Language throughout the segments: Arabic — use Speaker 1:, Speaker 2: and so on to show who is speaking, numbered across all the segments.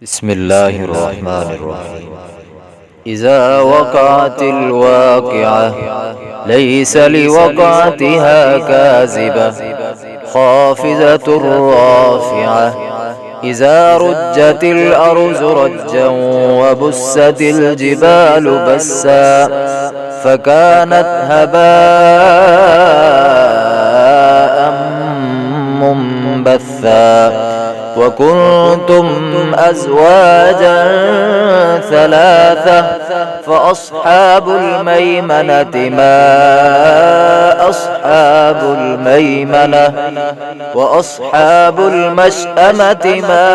Speaker 1: بسم الله الرحمن الرحيم. إذا وقعت الواقعة ليس لوقعتها كاذبة خافضة رافعة. إذا رجت الأرض رجا وبست الجبال بسا فكانت هباء منبثا. وكنتم أزواجا ثلاثة فأصحاب الميمنة ما أصحاب الميمنة وأصحاب المشأمة ما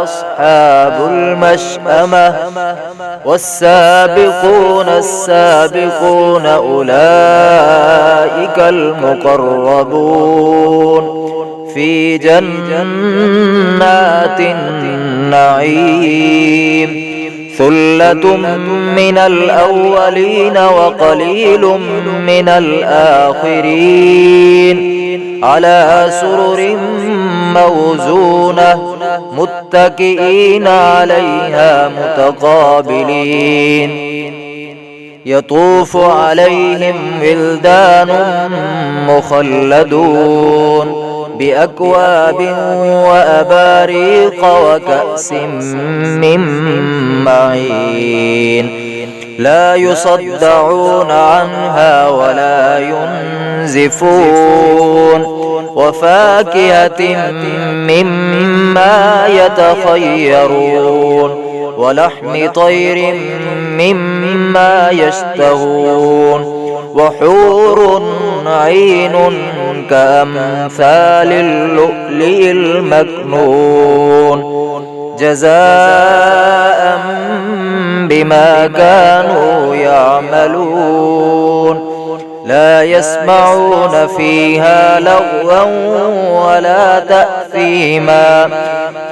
Speaker 1: أصحاب المشأمة. والسابقون السابقون أولئك المقربون في جنات النعيم. ثلة من الأولين وقليل من الآخرين على سرر موزونة متكئين عليها متقابلين. يطوف عليهم ولدان مخلدون بأكواب وأباريق وكأس من معين لا يصدعون عنها ولا ينزفون. وفاكهة مما يتخيرون ولحم طير مما يشتهون. وحور عين كأمثال اللؤلؤ المكنون جزاء بما كانوا يعملون. لا يسمعون فيها لغوا ولا تأثيما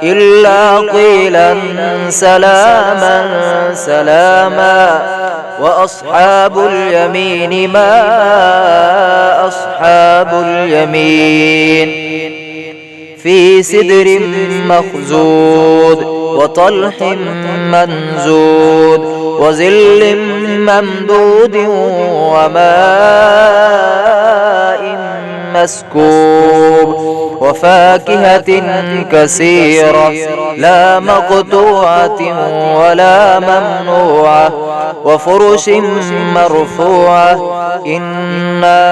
Speaker 1: إلا قيلا سلاما سلاما. وأصحاب اليمين ما أصحاب اليمين في سدر مخزود وطلح منزود وظل ممدود وماء مسكوب. وفاكهة كثيرة لا مقطوعة ولا ممنوعة وفرش مرفوعة. إنا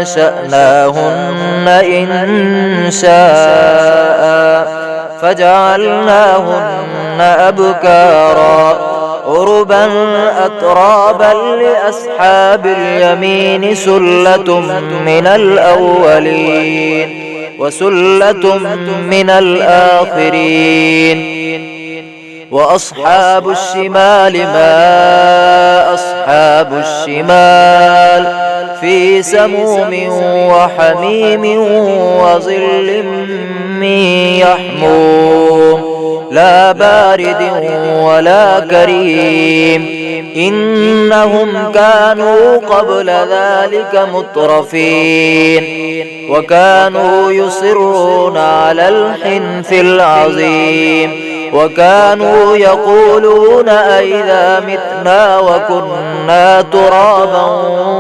Speaker 1: أنشأناهن إن شاء فجعلناهن أبكارا عربا أترابا لأصحاب اليمين سلة من الأولين وسلة من الآخرين. وأصحاب الشمال ما أصحاب الشمال في سموم وحميم وظل من يحموم لا بارد ولا كريم. إنهم كانوا قبل ذلك مترفين وكانوا يصرون على الحنث العظيم وكانوا يقولون أئذا متنا وكنا ترابا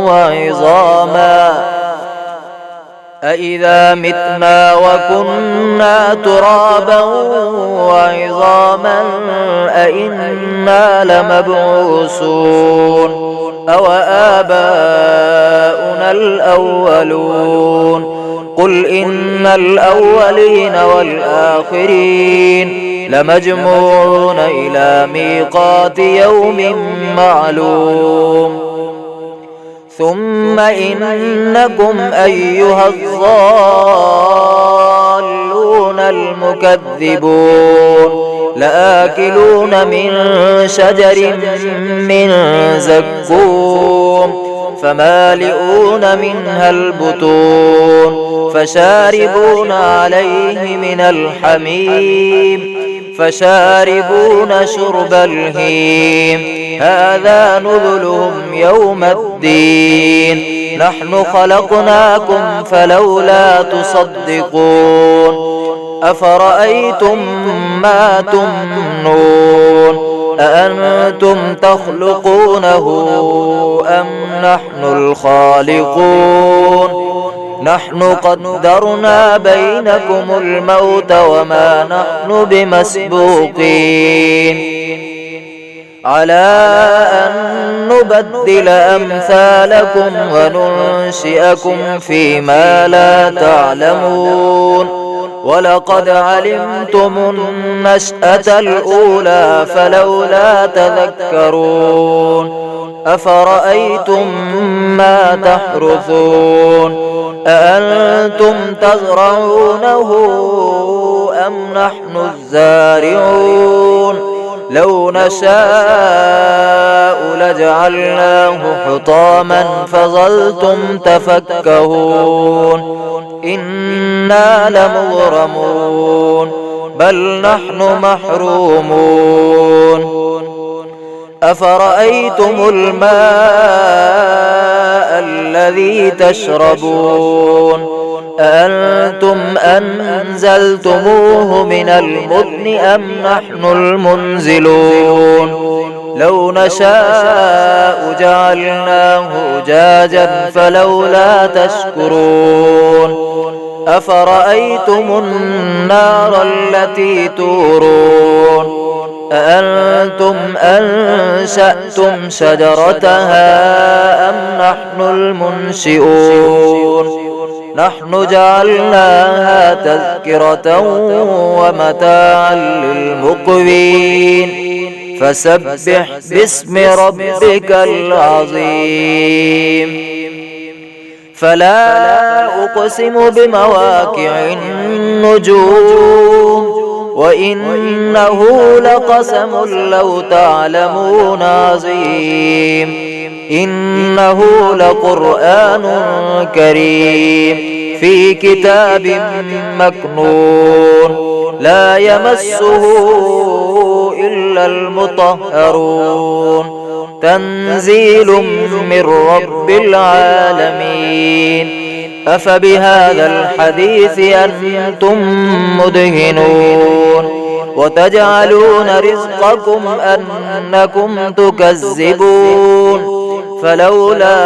Speaker 1: وعظاما أئذا متنا وكنا ترابا وعظاما أئنا لمبعوثون أو آباؤنا الأولون. قل إن الأولين والآخرين لمجموعون إلى ميقات يوم معلوم. ثم إنكم أيها الضالون المكذبون لآكلون من شجر من زقوم فمالئون منها البطون فشاربون عليه من الحميم فشاربون شرب الهيم. هذا نزلهم يوم الدين نحن خلقناكم فلولا تصدقون أفرأيتم ما تمنون أأنتم تخلقونه أم نحن الخالقون نحن قدرنا بينكم الموت وما نحن بمسبوقين على أن نبدل أمثالكم وننشئكم فيما لا تعلمون ولقد علمتم النشأة الأولى فلولا تذكرون أفرأيتم ما تحرثون أأنتم تزرعونه أم نحن الزارعون لو نشاء لجعلناه حطاما فظلتم تفكهون إنا لمغرمون بل نحن محرومون أفرأيتم الماء الذي تشربون أأنتم أنزلتموه من المزن أم نحن المنزلون لو نشاء جعلناه أجاجا فلولا تشكرون أفرأيتم النار التي تورون أأنتم أنشأتم شجرتها أم نحن المنشئون نحن جعلناها تذكرة ومتاعا للمقوين فسبح باسم ربك العظيم فلا أقسم بمواقع النجوم وإنه لقسم لو تعلمون عظيم إنه لقرآن كريم في كتاب مكنون لا يمسه إلا المطهرون تنزيل من رب العالمين أفبهذا الحديث أنتم مدهنون وتجعلون رزقكم أنكم تكذبون فلولا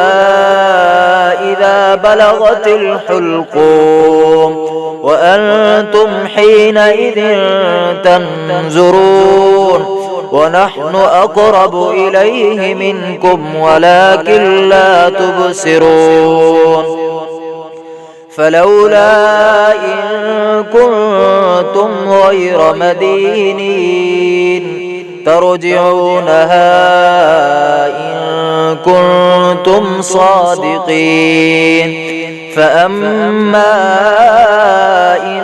Speaker 1: إذا بلغت الحلقوم وأنتم حينئذ تنظرون ونحن أقرب إليه منكم ولكن لا تبصرون فلولا إن كنتم غير مدينين ترجعونها إن كنتم صادقين فأما إن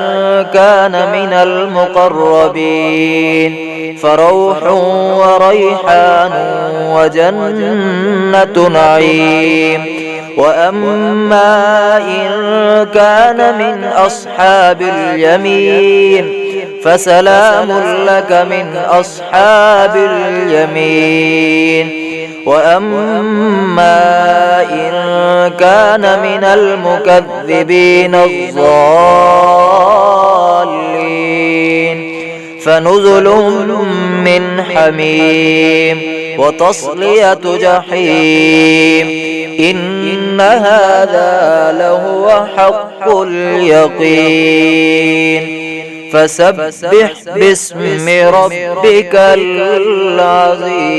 Speaker 1: كان من المقربين فروح وريحان وجنة نعيم وأما إن كان من أصحاب اليمين فسلام لك من أصحاب اليمين وأما إن كان من المكذبين الضالين فنزل من حميم وتصلية جحيم إن هذا لهو حق اليقين فسبح باسم ربك العظيم